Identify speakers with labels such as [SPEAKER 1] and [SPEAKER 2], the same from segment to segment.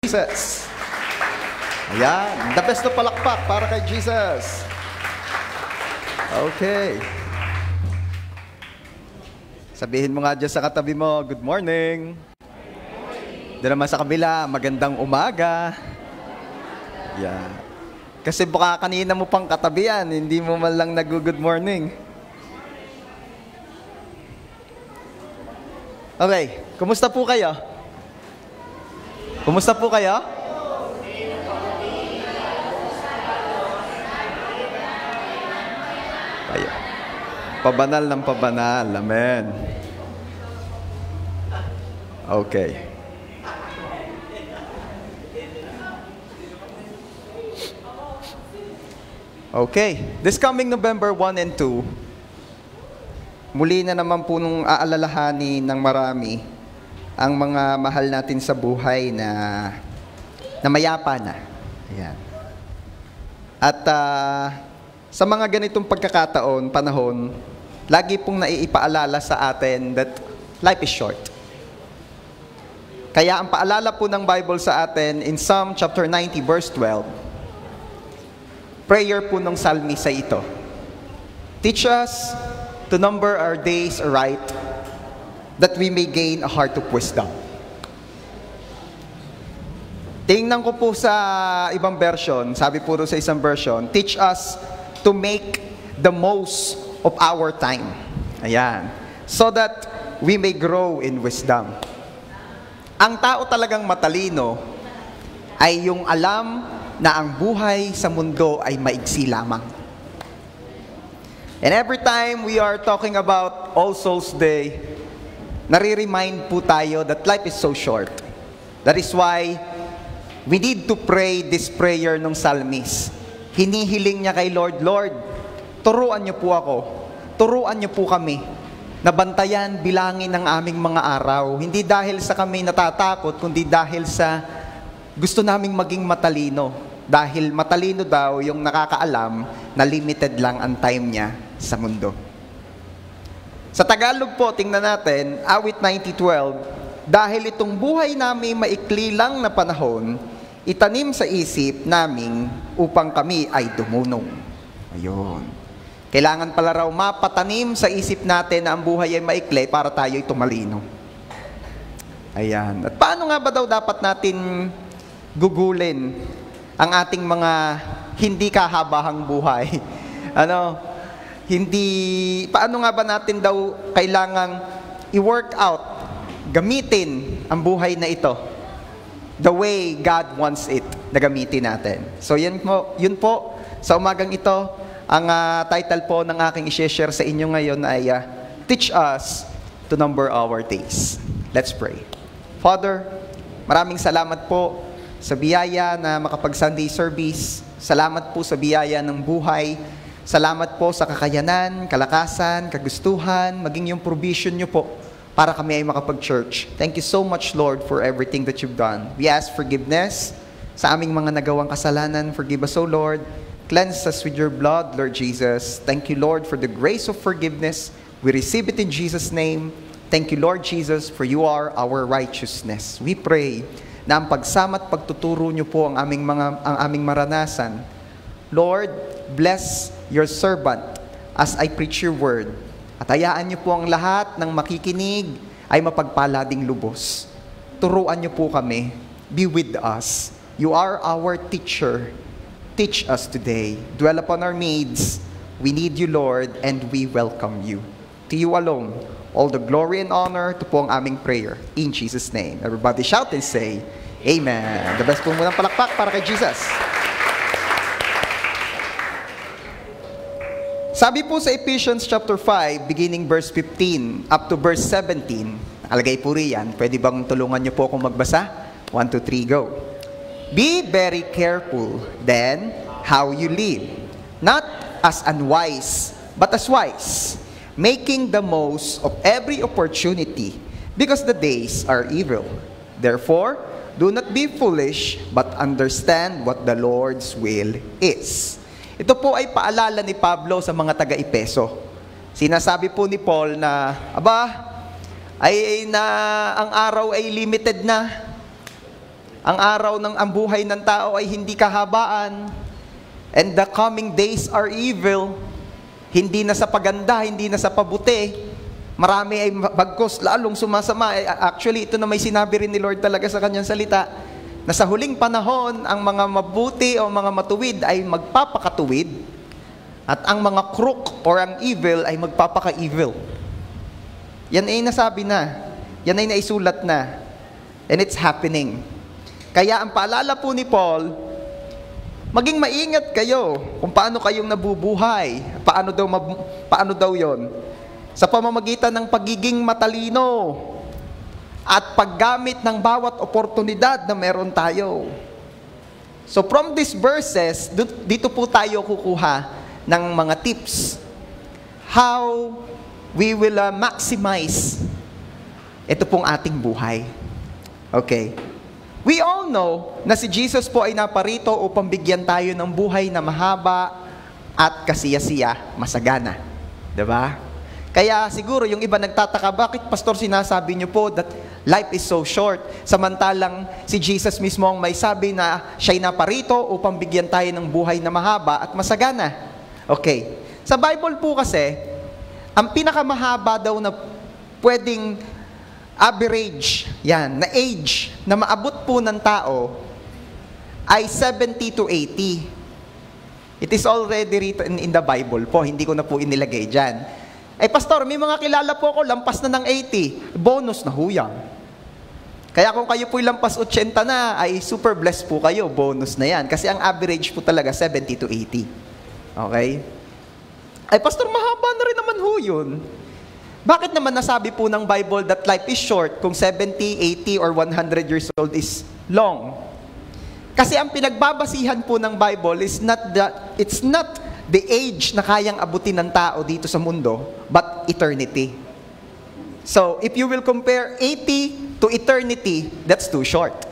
[SPEAKER 1] Jesus. Ayan, the best na palakpak para kay Jesus. Okay. Sabihin mo nga dyan sa katabi mo, good morning. Doon naman sa kabila, magandang umaga. Yeah. Kasi baka kanina mo pang katabi yan, hindi mo man lang nag-good morning. Okay, kumusta po kayo? Kumusta po kayo? Ayan. Pabanal ng pabanal. Amen. Okay. Okay. This coming November 1 and 2, muli na naman po nung aalalahanin ng marami ang mga mahal natin sa buhay na mayapa na. Ayan. At sa mga ganitong pagkakataon, panahon, lagi pong naiipaalala sa atin that life is short. Kaya ang paalala po ng Bible sa atin in Psalm chapter 90 verse 12, prayer po ng psalmista ito. Teach us to number our days aright, that we may gain a heart of wisdom. Tingnan ko po sa ibang version, sabi po sa isang version, teach us to make the most of our time. Ayan. So that we may grow in wisdom. Ang tao talagang matalino ay yung alam na ang buhay sa mundo ay maigsi lamang. And every time we are talking about All Souls Day, nare-remind po tayo that life is so short. That is why we need to pray this prayer ng psalmist. Hinihiling niya kay Lord, Lord, turuan niyo po ako. Turuan niyo po kami. Nabantayan, bilangin ang aming mga araw. Hindi dahil sa kami natatakot, kundi dahil sa gusto naming maging matalino. Dahil matalino daw yung nakakaalam na limited lang ang time niya sa mundo. Sa Tagalog po, tingnan natin, awit 90:12, dahil itong buhay namin maikli lang na panahon, itanim sa isip naming upang kami ay dumunong. Ayun. Kailangan pala raw mapatanim sa isip natin na ang buhay ay maikli para tayo ay tumalino. Ayan. At paano nga ba daw dapat natin gugulin ang ating mga hindi kahabahang buhay? Paano nga ba natin daw kailangang i-work out, gamitin ang buhay na ito the way God wants it na gamitin natin. So yun po, sa umagang ito, ang title po ng aking i-share sa inyo ngayon ay Teach Us to Number Our Days. Let's pray. Father, maraming salamat po sa biyaya na makapag-Sunday service. Salamat po sa biyaya ng buhay. Salamat po sa kakayanan, kalakasan, kagustuhan, maging yung provision nyo po para kami ay makapag-church. Thank you so much, Lord, for everything that you've done. We ask forgiveness sa aming mga nagawang kasalanan. Forgive us, O Lord. Cleanse us with your blood, Lord Jesus. Thank you, Lord, for the grace of forgiveness. We receive it in Jesus' name. Thank you, Lord Jesus, for you are our righteousness. We pray na ang pagsama at pagtuturo nyo po ang aming maranasan. Lord, bless your servant as I preach your word. At hayaan niyo po ang lahat ng makikinig ay mapagpala ding lubos. Turuan niyo po kami. Be with us. You are our teacher. Teach us today. Dwell upon our needs. We need you, Lord, and we welcome you. To you alone, all the glory and honor. Ito po ang aming prayer. In Jesus' name. Everybody shout and say, Amen. The best po munang palakpak para kay Jesus. Sabi po sa Ephesians chapter 5, beginning verse 15 up to verse 17, nakalagay po riyan. Pwede bang tulungan niyo po akong magbasa? 1, 2, 3, go. Be very careful then how you live, not as unwise, but as wise, making the most of every opportunity, because the days are evil. Therefore, do not be foolish, but understand what the Lord's will is. Ito po ay paalala ni Pablo sa mga taga-Epeso. Sinasabi po ni Paul na, ang araw ay limited na. Ang araw ng ang buhay ng tao ay hindi kahabaan. And the coming days are evil. Hindi na sa paganda, hindi na sa pabuti. Marami ay bagkos, lalong sumasama. Actually, ito na may sinabi rin ni Lord talaga sa kanyang salita, na sa huling panahon, ang mga mabuti o mga matuwid ay magpapakatuwid, at ang mga crook or ang evil ay magpapaka-evil. Yan ay nasabi na. Yan ay naisulat na. And it's happening. Kaya ang paalala po ni Paul, maging maingat kayo kung paano kayong nabubuhay. Paano daw yon? Sa pamamagitan ng pagiging matalino at paggamit ng bawat oportunidad na meron tayo. So from these verses, dito po tayo kukuha ng mga tips. How we will maximize ito pong ating buhay. Okay. We all know na si Jesus po ay naparito upang bigyan tayo ng buhay na mahaba at kasiyasiya, masagana. Diba? Kaya siguro yung iba nagtataka, bakit pastor sinasabi niyo po that life is so short? Samantalang si Jesus mismo ang may sabi na siya'y naparito upang bigyan tayo ng buhay na mahaba at masagana. Okay. Sa Bible po kasi, ang pinakamahaba daw na pwedeng average, yan, na age na maabot po ng tao ay 70 to 80. It is already written in the Bible po, hindi ko na po inilagay dyan. Pastor, may mga kilala po ako, lampas na ng 80. Bonus na huyang. Kaya kung kayo po'y lampas 80 na, ay super blessed po kayo. Bonus na yan. Kasi ang average po talaga, 70 to 80. Okay? Pastor, mahaba na rin naman ho yun. Bakit naman nasabi po ng Bible that life is short kung 70, 80, or 100 years old is long? Kasi ang pinagbabasihan po ng Bible is it's not the age na kayang abutin ng tao dito sa mundo, but eternity. So, if you will compare 80 to eternity, that's too short.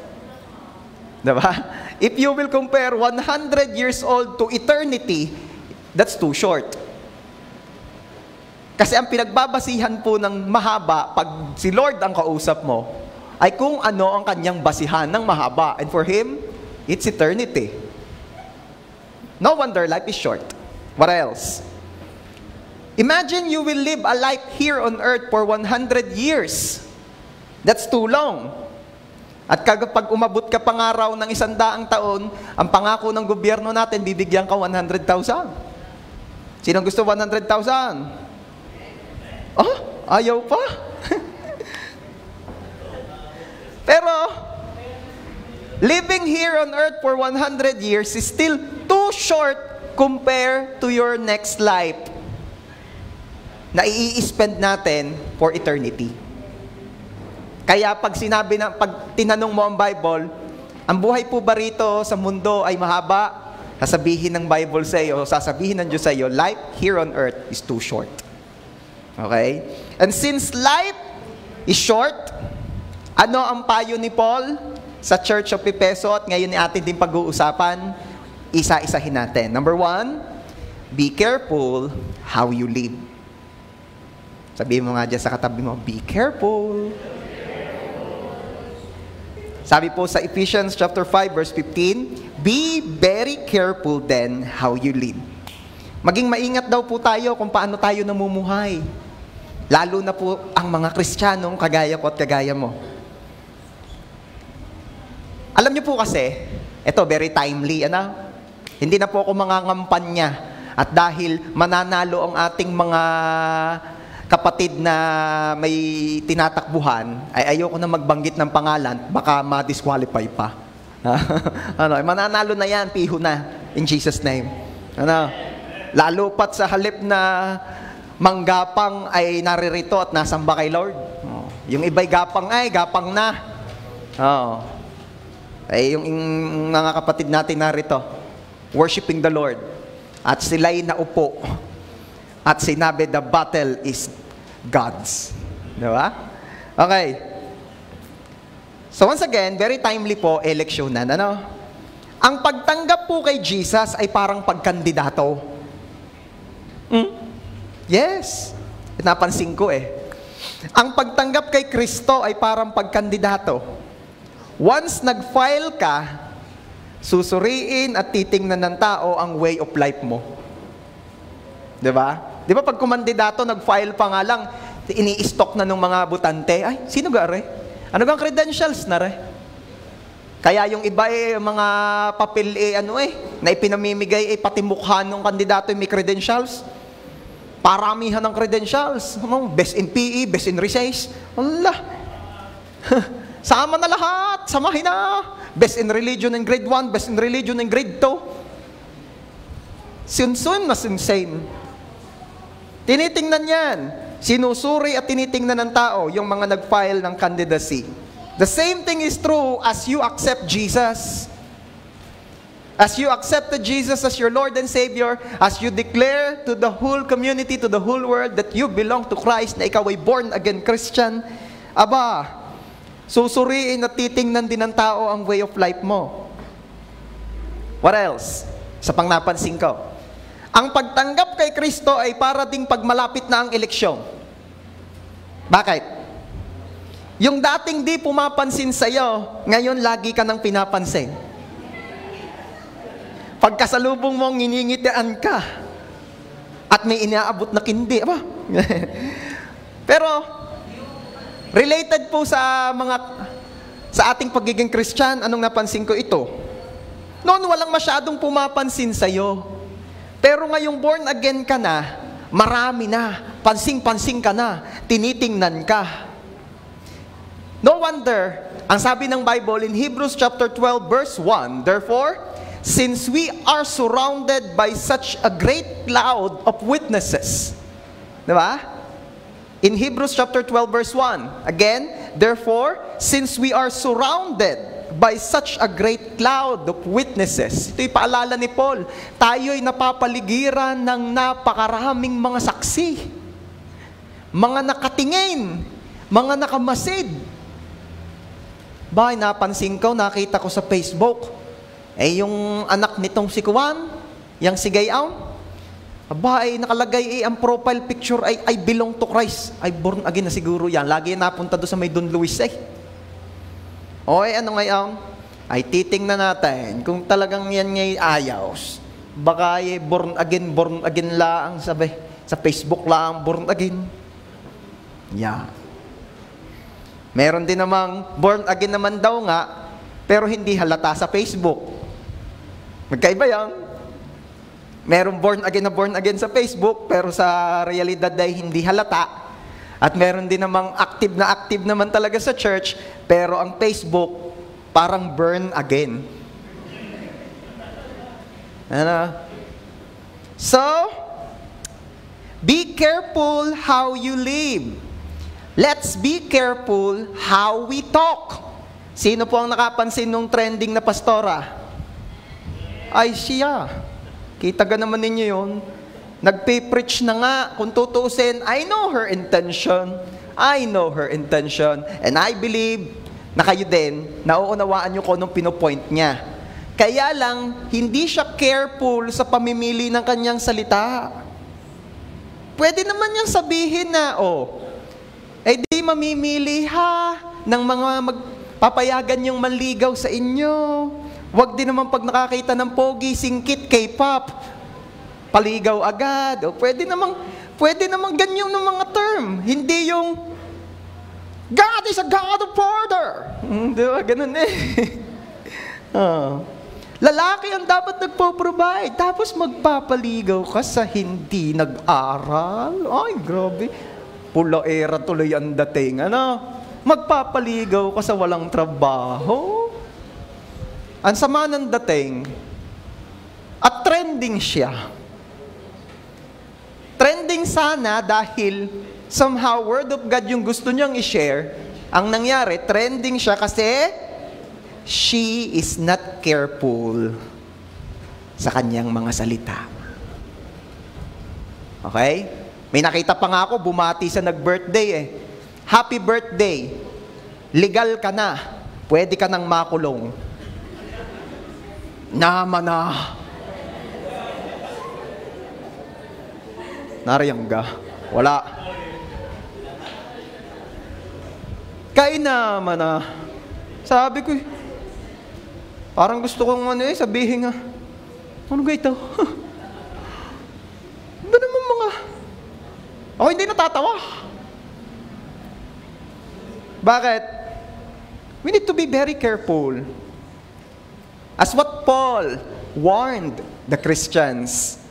[SPEAKER 1] Diba? If you will compare 100 years old to eternity, that's too short. Kasi ang pinagbabasihan po ng mahaba, pag si Lord ang kausap mo, ay kung ano ang kanyang basihan ng mahaba. And for Him, it's eternity. No wonder life is short. What else? Imagine you will live a life here on earth for 100 years. That's too long. At kapag umabot ka pangaraw ng 100 taon, ang pangako ng gobyerno natin, bibigyan ka 100,000. Sinong gusto 100,000? Oh, ayaw pa? Pero, living here on earth for 100 years is still too short compare to your next life na i-spend natin for eternity. Kaya pag tinanong mo ang Bible, ang buhay po ba rito sa mundo ay mahaba? Sasabihin ng Bible sa iyo, sasabihin ng Diyos sa iyo, life here on earth is too short. Okay? And since life is short, ano ang payo ni Paul sa Church of Efeso at ngayon ni atin din pag-uusapan? Isa-isahin natin. Number 1, be careful how you live. Sabihin mo nga dyan sa katabi mo, be careful. Sabi po sa Ephesians chapter 5 verse 15, be very careful then how you live. Maging maingat daw po tayo kung paano tayo namumuhay. Lalo na po ang mga Kristiyanong kagaya ko at kagaya mo. Alam niyo po kasi, ito very timely, hindi na po ako mangangampanya. At dahil mananalo ang ating mga kapatid na may tinatakbuhan, ay ayoko na magbanggit ng pangalan, baka ma-disqualify pa. Mananalo na yan, piho na, in Jesus' name. Lalo pat sa halip na manggapang ay naririto at nasamba kay Lord. Yung iba'y gapang gapang na. Yung mga kapatid natin narito, worshiping the Lord. At sila'y naupo. At sinabi, the battle is God's. Diba? Okay. So once again, very timely po, eleksyonan. Ang pagtanggap po kay Jesus ay parang pagkandidato. Yes. Napansin ko Ang pagtanggap kay Kristo ay parang pagkandidato. Once nag-file ka, susuriin at titingnan ng tao ang way of life mo. Diba? Di ba pag kumandidato, nag-file pa nga lang, ini-stock na ng mga butante, ay, sino ga re? Ano gang credentials na re? Kaya yung iba mga papel na ipinamimigay pati mukha ng kandidato may credentials. Paramihan ng credentials. Best in PE, best in research. Allah. Sama na lahat, samahin na. Best in religion in grade 1, best in religion in grade 2. Sinsun na insane. Tinitingnan yan. Sinusuri at tinitingnan ng tao yung mga nag-file ng candidacy. The same thing is true as you accept Jesus. As you accepted Jesus as your Lord and Savior, as you declare to the whole community, to the whole world that you belong to Christ, na ikaw ay born-again Christian, susuriin at titingnan din ng tao ang way of life mo. What else? Sa pang napansin ko, ang pagtanggap kay Kristo ay para ding pagmalapit na ang eleksyon. Bakit? Yung dating di pumapansin sa'yo, ngayon lagi ka nang pinapansin. Pagkasalubong mo, nginingitian ka. At may inaabot na kindi. Pero, related po sa ating pagiging Christian, anong napansin ko ito? Noon walang masyadong pumapansin sa'yo. Pero ngayong born again ka na, marami na, pansing-pansing ka na, tinitingnan ka. No wonder, ang sabi ng Bible in Hebrews chapter 12 verse 1, therefore, since we are surrounded by such a great cloud of witnesses. Diba? In Hebrews chapter 12 verse 1, again, therefore, since we are surrounded by such a great cloud of witnesses. Ito'y paalala ni Paul, tayo'y napapaligiran ng napakaraming mga saksi, mga nakatingin, mga nakamasid. Napansin ko, nakita ko sa Facebook, yung anak nitong si Kuwan, yung si Gayaw, nakalagay ang profile picture ay belong to Christ. Ay born again na siguro yan. Lagi napunta doon sa may Don Luis ano ngayon? Ay titingnan natin kung talagang yan ngay ayos. Baka born again lang, sabi. Sa Facebook lang, born again. Yeah. Meron din namang born again naman daw nga, pero hindi halata sa Facebook. Magkaiba yan. Merong born again sa Facebook, pero sa realidad ay hindi halata. At meron din namang active naman talaga sa church, pero ang Facebook parang burn again. So, be careful how you live. Let's be careful how we talk. Sino po ang nakapansin nung trending na pastora? Ay siya. Kita ka naman ninyo yun. Nagpe-preach na nga. Kung tutuusin, I know her intention. And I believe na kayo din, nauunawaan nyo kung anong pinopoint niya. Kaya lang, hindi siya careful sa pamimili ng kanyang salita. Pwede naman niyang sabihin na, di mamimili ng mga magpapayagan yung manligaw sa inyo. Huwag din naman pag nakakita ng pogi, singkit, K-pop, paligaw agad. Pwede namang ganyan ng mga term. Hindi yung, God is a God of order. Diba? Ganun Lalaki ang dapat nagpo-provide. Tapos magpapaligaw ka sa hindi nag-aral. Ay, grabe. Pula era tuloy ang dating. Magpapaligaw ka sa walang trabaho. Ang sama ng dating. At trending siya. Trending sana dahil somehow word of God yung gusto niyang i-share. Ang nangyari, trending siya kasi she is not careful sa kanyang mga salita. Okay? May nakita pa nga ako, bumati sa nag-birthday Happy birthday. Legal ka na. Pwede ka nang makulong. Naman na. Nariyang ga. Wala. Kaya naman na. Sabi ko, parang gusto kong sabihin nga, ano ga ito? Ba naman mga, ako hindi natatawa. Bakit? We need to be very careful. As what Paul warned the Christians,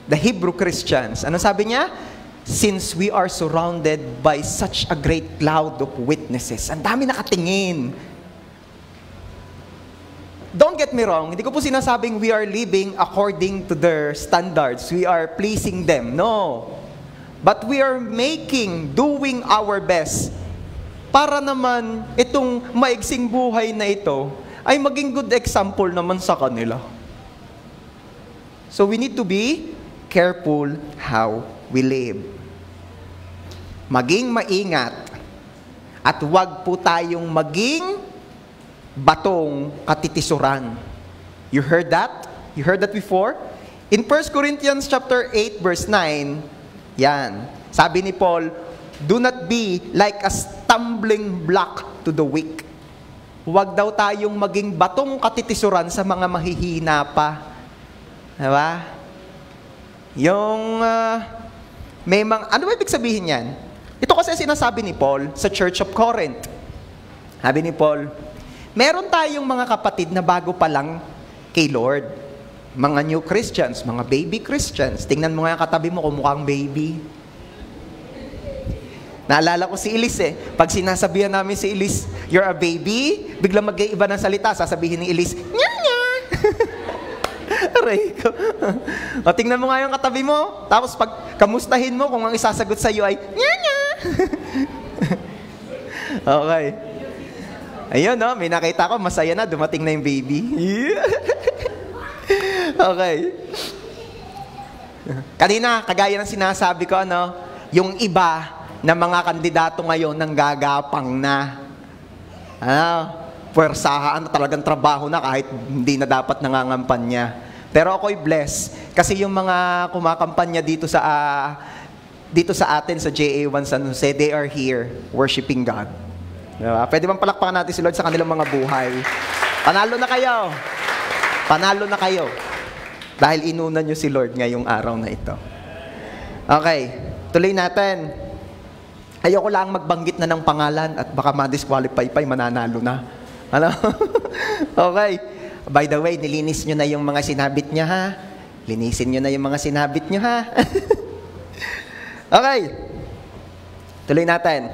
[SPEAKER 1] the Hebrew Christians, ano sabi niya? Since we are surrounded by such a great cloud of witnesses. Ang dami nakatingin. Don't get me wrong, hindi ko po sinasabing we are living according to their standards. We are pleasing them. No. But we are doing our best para naman itong maigsing buhay na ito ay maging good example naman sa kanila. So we need to be careful how we live. Maging maingat at huwag po tayong maging batong katitisuran. You heard that? You heard that before? In 1 Corinthians chapter 8 verse 9, yan. Sabi ni Paul, do not be like a stumbling block to the weak. Huwag daw tayong maging batong katitisuran sa mga mahihina pa. Diba? Yung, ano ba ibig sabihin yan? Ito kasi sinasabi ni Paul sa Church of Corinth. Sabi ni Paul, meron tayong mga kapatid na bago pa lang kay Lord. Mga new Christians, mga baby Christians. Tingnan mo nga yung katabi mo kung mukhang baby. Naalala ko si Elise Pag sinasabihan namin si Elise, you're a baby, biglang mag-iiba ng salita, sasabihin ni Elise, nya nya. Aray ko. O, tingnan mo nga yung katabi mo. Tapos pag kamustahin mo, kung ang isasagot sa iyo ay, nya nya. Okay. Ayun, no? May nakita ko, masaya na, dumating na yung baby. Okay. Kanina, kagaya ng sinasabi ko, yung iba na mga kandidato ngayon nang gagapang na. Puwersahaan na talagang trabaho na kahit hindi na dapat nangangampanya. Pero ako'y blessed kasi yung mga kumakampanya dito sa atin sa JA1 San Jose, they are here worshiping God. Diba? Pwede bang palakpakan natin si Lord sa kanilang mga buhay? Panalo na kayo. Panalo na kayo. Dahil inunan nyo si Lord ngayong araw na ito. Okay, tuloy natin. Ayoko lang magbanggit na ng pangalan at baka ma-disqualify pa, mananalo na. Ano? Okay. By the way, nilinis nyo na yung mga sinabit nyo, ha? Linisin nyo na yung mga sinabit nyo, ha? Okay. Tuloy natin.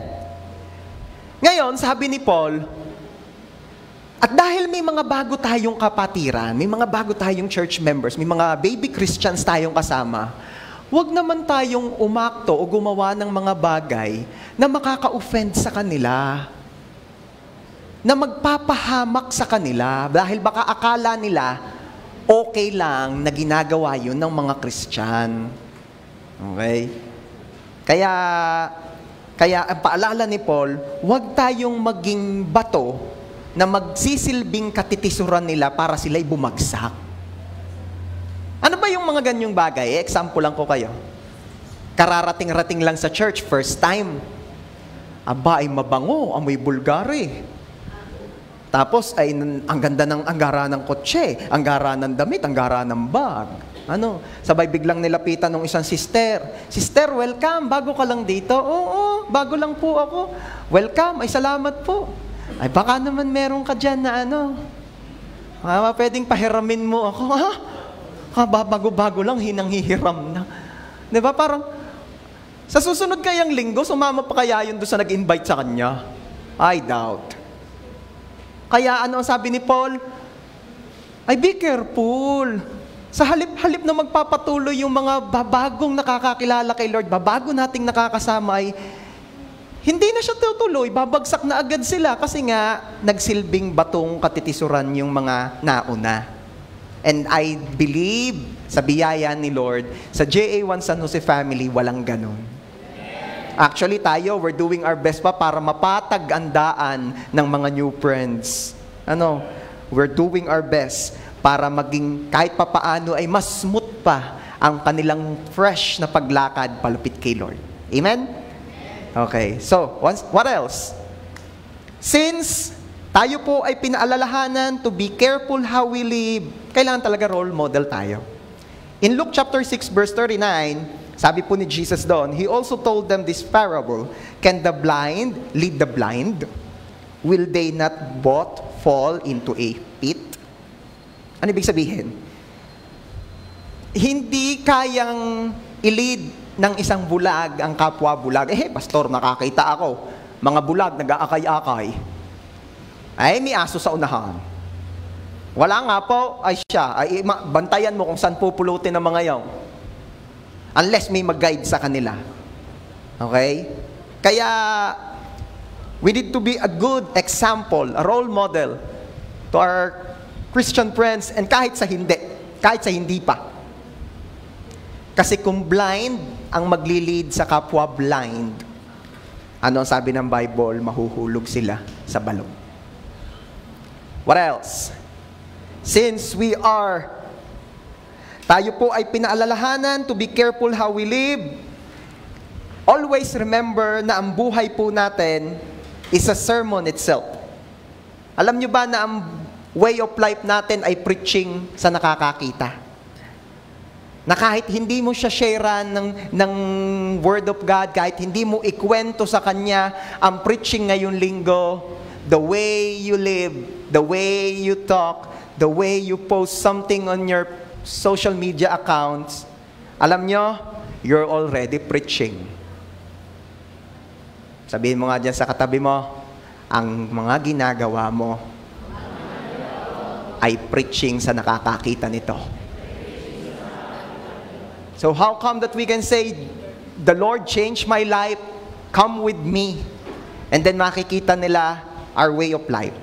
[SPEAKER 1] Ngayon, sabi ni Paul, at dahil may mga bago tayong kapatiran, may mga bago tayong church members, may mga baby Christians tayong kasama, huwag naman tayong umakto o gumawa ng mga bagay na makaka-offend sa kanila, na magpapahamak sa kanila, dahil baka akala nila okay lang na ginagawa yun ng mga Christian. Okay? Kaya ang paalala ni Paul, huwag tayong maging bato na magsisilbing katitisuran nila para sila'y bumagsak. Ano ba yung mga ganyong bagay? Example lang ko kayo. Kararating-rating lang sa church, first time. Aba, ay mabango, amoy bulgari. Tapos, ay ang ganda ng anggara ng kotse, anggara ng damit, anggara ng bag. Sabay biglang nilapitan ng isang sister. Sister, welcome, bago ka lang dito? Oo, bago lang po ako. Welcome, ay salamat po. Ay baka naman meron ka dyan na pwedeng pahiramin mo ako, ha? Bago-bago lang, hinang-hihiram na. Diba, parang, sa susunod kayang linggo, sumama pa kaya yun doon sa nag-invite sa kanya? I doubt. Kaya ano ang sabi ni Paul? Ay, be careful. Sa halip-halip na magpapatuloy yung mga babagong nakakakilala kay Lord, babago nating nakakasama ay, hindi na siya tutuloy, babagsak na agad sila kasi nga, nagsilbing batong katitisuran yung mga nauna. And I believe sa biyaya ni Lord, sa JA1 San Jose family, walang ganun. Actually tayo, we're doing our best pa para mapatag ang daan ng mga new friends. We're doing our best para maging kahit papaano ay mas smooth pa ang kanilang fresh na paglakad palapit kay Lord. Amen? Okay, so what else? Since Tayo po ay pinaalalahanan to be careful how we live. Kailangan talaga role model tayo. In Luke chapter 6 verse 39, sabi po ni Jesus doon, He also told them this parable, Can the blind lead the blind? Will they not both fall into a pit? Ano ibig sabihin? Hindi kayang i-lead ng isang bulag ang kapwa bulag. Pastor, nakakita ako. Mga bulag, nag-aakay-akay. Ay, may aso sa unahan. Wala nga po, ay siya. Ay, bantayan mo kung saan pupulutin ng mga yaw. Unless may mag-guide sa kanila. Okay? Kaya, we need to be a good example, a role model to our Christian friends and kahit sa hindi pa. Kasi kung blind ang maglilid sa kapwa blind, ano ang sabi ng Bible? Mahuhulog sila sa balon. What else? Since tayo po ay pinaalalahanan to be careful how we live, always remember na ang buhay po natin is a sermon itself. Alam nyo ba na ang way of life natin ay preaching sa nakakakita? Na kahit hindi mo siya sharean ng Word of God, kahit hindi mo ikwento sa Kanya ang preaching ngayong linggo, the way you live, the way you talk, the way you post something on your social media accounts, alam nyo, you're already preaching. Sabihin mo nga dyan sa katabi mo, ang mga ginagawa mo ay preaching sa nakakakita nito. So how come that we can say, the Lord changed my life, come with me, and then makikita nila our way of life.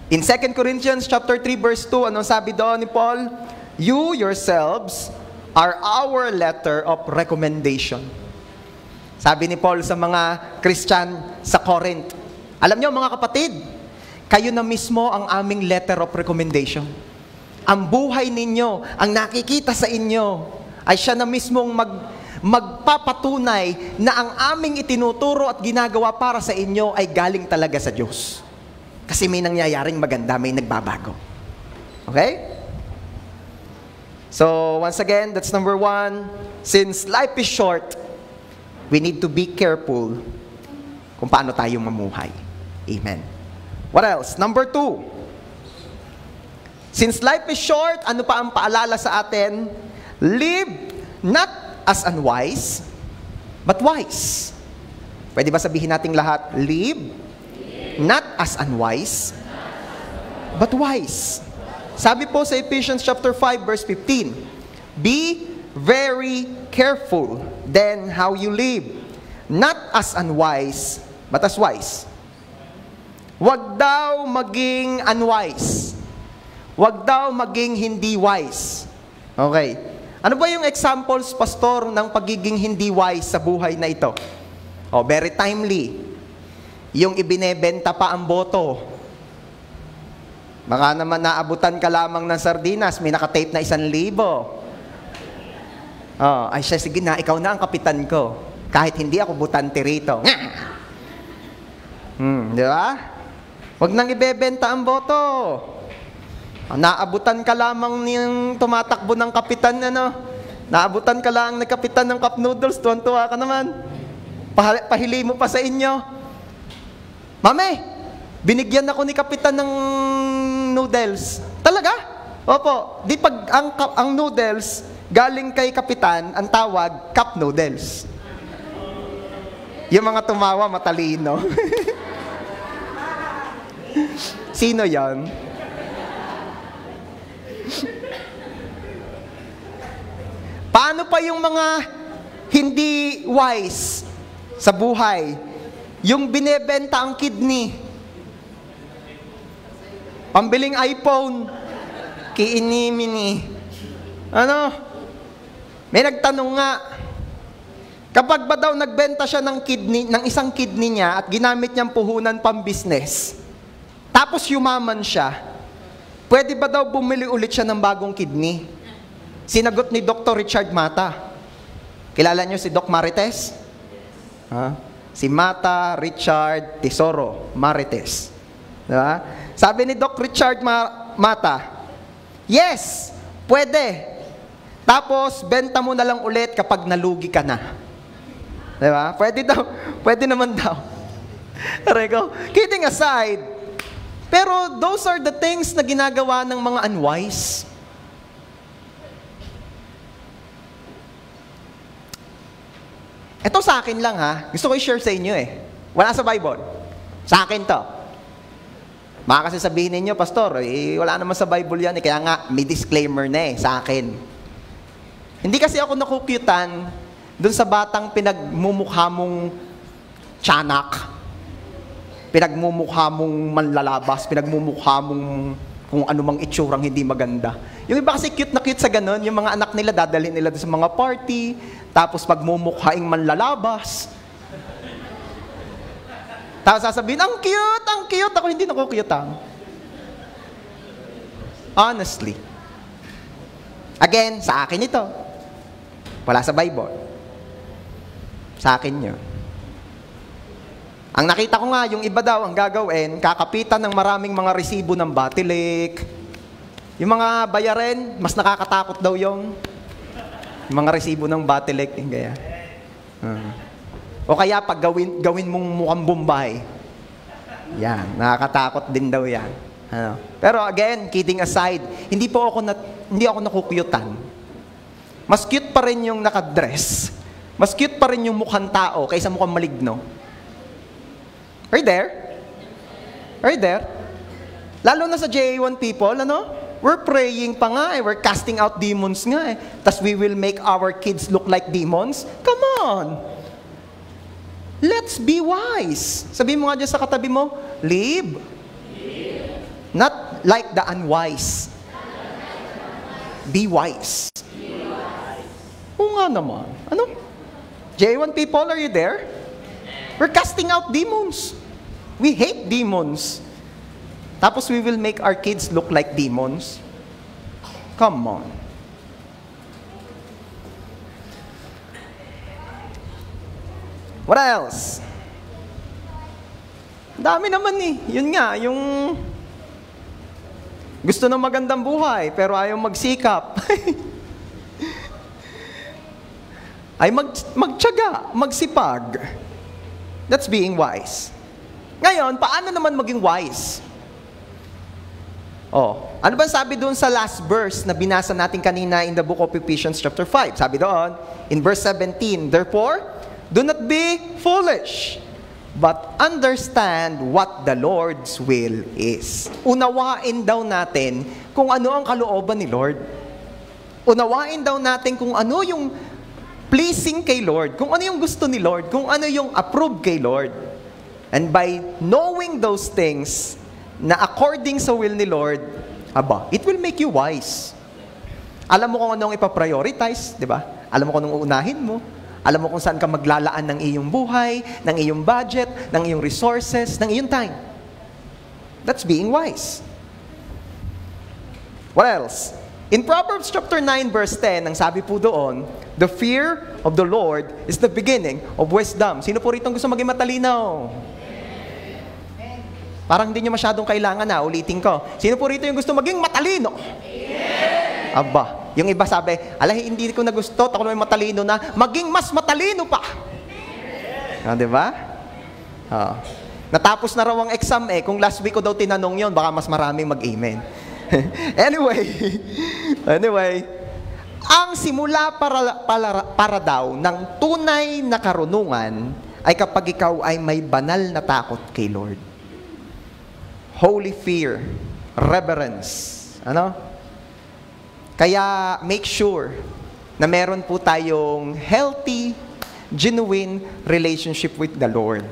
[SPEAKER 1] In 2 Corinthians chapter 3 verse 2, anong sabi doon ni Paul? You yourselves are our letter of recommendation. Sabi ni Paul sa mga Christian sa Corinth, alam nyo mga kapatid, kayo na mismo ang aming letter of recommendation. Ang buhay ninyo, ang nakikita sa inyo, ay siya na mismong magpapatunay na ang aming itinuturo at ginagawa para sa inyo ay galing talaga sa Diyos. Kasi may nangyayaring maganda, may nagbabago. Okay? So, once again, that's number 1. Since life is short, we need to be careful kung paano tayo mamuhay. Amen. What else? Number 2. Since life is short, ano pa ang paalala sa atin? Live not as unwise, but wise. Pwede ba sabihin nating lahat? Live not as unwise, but wise. Sabi po sa Ephesians chapter 5 verse 15, Be very careful then how you live, not as unwise, but as wise. Huwag daw maging unwise. Huwag daw maging hindi wise. Okay. Ano ba yung examples, pastor, ng pagiging hindi wise sa buhay na ito? Very timely. Yung ibinebenta pa ang boto. Baka naman naabutan ka lamang ng sardinas, may nakatape na 1,000. Ay siya, sige na, ikaw na ang kapitan ko. Kahit hindi ako butante rito. Di ba? Huwag nang ibebenta ang boto. Naabutan ka lamang niyang tumatakbo ng kapitan, Naabutan ka lang ng kapitan ng Cup Noodles, tuwan-tuwa ka naman. Pahili mo pa sa inyo. Mame, binigyan ako ni kapitan ng noodles. Talaga? Opo. Di pag ang noodles galing kay kapitan, ang tawag, Cup Noodles. Yung mga tumawa, matalino. Sino yan? Paano pa yung mga hindi wise sa buhay? Yung binebenta ang kidney. Pambiling iPhone. Kiinimini. May nagtanong nga, kapag ba daw nagbenta siya ng isang kidney niya at ginamit niyang puhunan pang-business, tapos yumaman siya, pwede ba daw bumili ulit siya ng bagong kidney? Sinagot ni Dr. Richard Mata. Kilala niyo si Doc Marites? Si Mata, Richard, Tesoro, Marites. Diba? Sabi ni Doc Richard Mata, yes, pwede. Tapos, benta mo na lang ulit kapag nalugi ka na. Diba? Pwede daw. Pwede naman daw. Rego, kidding aside, pero those are the things na ginagawa ng mga unwise. Ito sa akin lang ha. Gusto ko i-share sa inyo eh. Wala sa Bible. Sa akin to. Baka kasi sabihin ninyo, Pastor, wala naman sa Bible yan. Kaya nga, may disclaimer na sa akin. Hindi kasi ako nakukyutan dun sa batang pinagmumukha mong tiyanak, pinagmumukha mong manlalabas, pinagmumukha mong kung anumang itsurang hindi maganda. Yung iba kasi cute na cute sa ganun, yung mga anak nila dadalhin nila sa mga party, tapos pagmumukhaing manlalabas. Tapos sasabihin, ang cute, ako hindi nakukyutan. Honestly. Again, sa akin ito. Wala sa Bible. Sa akin yun. Ang nakita ko nga, yung iba daw ang gagawin, kakapitan ng maraming mga resibo ng Batilik. Yung mga bayarin, mas nakakatakot daw yung mga resibo ng Batilik. Kaya. O kaya pag gawin mong mukhang Bombay. Yan, nakakatakot din daw yan. Ano? Pero again, kidding aside, hindi ako nakukyutan. Mas cute pa rin yung nakadress. Mas cute pa rin yung mukhang tao kaysa mukhang maligno. Are you there? Are you there? Lalo na sa JA1 people, ano? We're praying pa nga eh. We're casting out demons nga eh. Tas we will make our kids look like demons? Come on! Let's be wise. Sabihin mo nga dyan sa katabi mo, live. Not like the unwise. Be wise. Oo nga naman. Ano? J1 people, are you there? We're casting out demons. We hate demons. Tapos we will make our kids look like demons. Come on. What else? Dami naman eh. Yun nga, yung gusto ng magandang buhay, pero ayaw magsikap. Ay magtiyaga, magsipag. That's being wise. Ngayon, paano naman maging wise? Ano ba sabi doon sa last verse na binasa natin kanina in the book of Ephesians chapter 5? Sabi doon, in verse 17, therefore, do not be foolish, but understand what the Lord's will is. Unawain daw natin kung ano ang kalooban ni Lord. Unawain daw natin kung ano yung pleasing kay Lord, kung ano yung gusto ni Lord, kung ano yung approved kay Lord. And by knowing those things na according sa will ni Lord, it will make you wise. Alam mo kung anong ipaprioritize, di ba? Alam mo kung anong uunahin mo. Alam mo kung saan ka maglalaan ng iyong buhay, ng iyong budget, ng iyong resources, ng iyong time. That's being wise. What else? In Proverbs chapter 9 verse 10, ang sabi po doon, the fear of the Lord is the beginning of wisdom. Sino po rito gusto maging matalino? Parang hindi nyo masyadong kailangan na, ulitin ko. Sino po rito yung gusto maging matalino? Yung iba sabi, hindi ko na gusto, ako naman matalino na, maging mas matalino pa. Diba? Natapos na raw ang exam kung last week ko daw tinanong yon, baka mas maraming mag-amen. Anyway, ang simula para daw ng tunay na karunungan ay kapag ikaw ay may banal na takot kay Lord. Holy fear, reverence. Kaya make sure na meron po tayong healthy, genuine relationship with the Lord.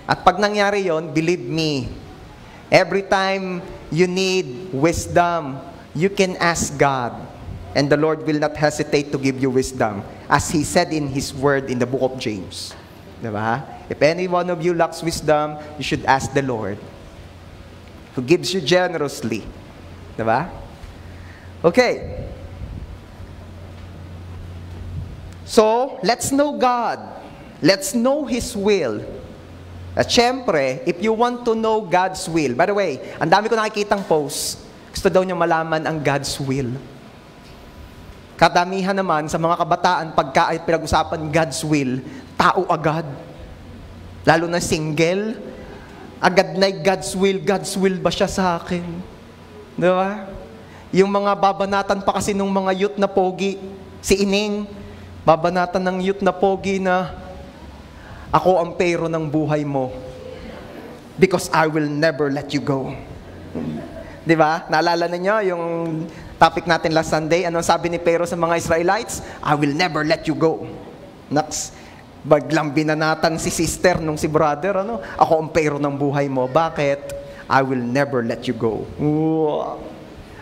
[SPEAKER 1] At pag nangyari yon, believe me, every time you need wisdom, you can ask God, and the Lord will not hesitate to give you wisdom, as He said in His word in the book of James. Diba? If any one of you lacks wisdom, you should ask the Lord, who gives you generously. Diba? Okay. So, let's know God. Let's know His will. At syempre, if you want to know God's will, by the way, ang dami ko nakikitang post, gusto daw niya malaman ang God's will. Kadamihan naman sa mga kabataan, pagka ay pinag-usapan God's will, tao agad. Lalo na single, agad na God's will ba siya sa akin? Di ba? Yung mga babanatan pa kasi nung mga youth na pogi, si Ining, babanatan ng youth na pogi na, ako ang pero ng buhay mo because I will never let you go. Di ba? Naalala ninyo yung topic natin last Sunday? Anong sabi ni Pero sa mga Israelites? I will never let you go. Next, baglang binanatan si sister nung si brother, ako ang pero ng buhay mo. Bakit? I will never let you go.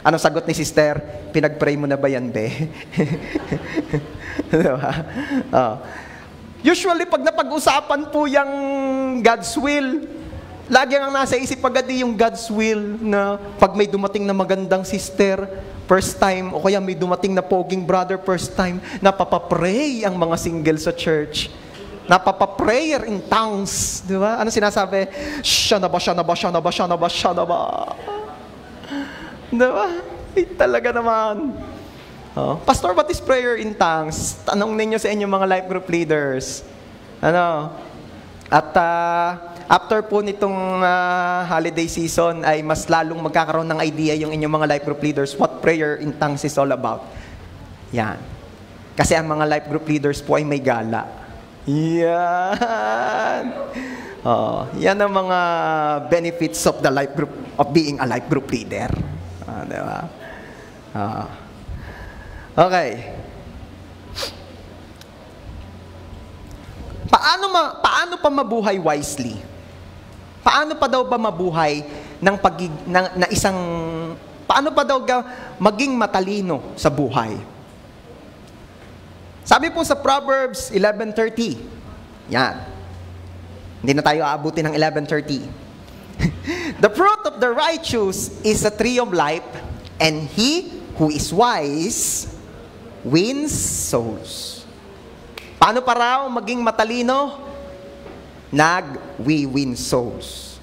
[SPEAKER 1] Anong sagot ni sister? Pinag-pray mo na ba yan, be? Diba? Usually, pag napag-usapan po yung God's will, lagi ang nasa isip agad yung God's will na pag may dumating na magandang sister, first time, o kaya may dumating na poging brother, first time, napapapray ang mga single sa church. Napapaprayer in tongues. Di ba? Ano sinasabi? Siya na ba? Di ba? Talaga naman. Pastor, what is prayer in tongues? Tanong ninyo sa inyong mga life group leaders. At after po nitong holiday season ay mas lalong magkakaroon ng idea yung inyong mga life group leaders what prayer in tongues is all about. Yan. Kasi ang mga life group leaders po ay may gala. Yan. Yan ang mga benefits of the life group, of being a life group leader. Diba? Okay. Paano pa mabuhay wisely? Paano pa daw ba mabuhay paano pa daw maging matalino sa buhay? Sabi po sa Proverbs 11:30. Yan. Hindi na tayo aabutin ng 11:30. The fruit of the righteous is a tree of life, and he who is wise wins souls. Paano pa raw maging matalino? We win souls.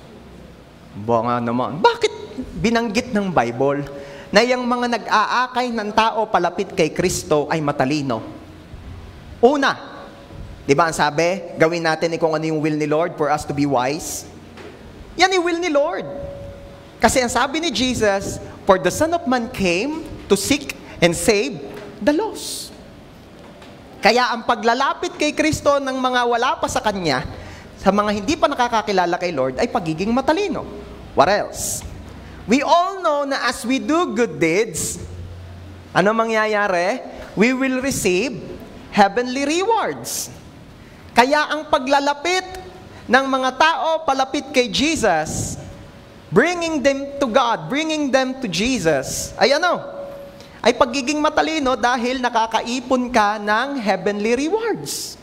[SPEAKER 1] Bunga naman. Bakit binanggit ng Bible na yung mga nag-aakay ng tao palapit kay Kristo ay matalino? Una, di ba ang sabi, gawin natin kung ano yung will ni Lord for us to be wise? Yan yung will ni Lord. Kasi ang sabi ni Jesus, for the Son of Man came to seek and save the lost. Kaya ang paglalapit kay Kristo ng mga wala pa sa Kanya, sa mga hindi pa nakakakilala kay Lord, ay pagiging matalino. What else? We all know na as we do good deeds, ano mangyayari? We will receive heavenly rewards. Kaya ang paglalapit ng mga tao palapit kay Jesus, bringing them to God, bringing them to Jesus, ay pagiging matalino dahil nakakaipon ka ng heavenly rewards.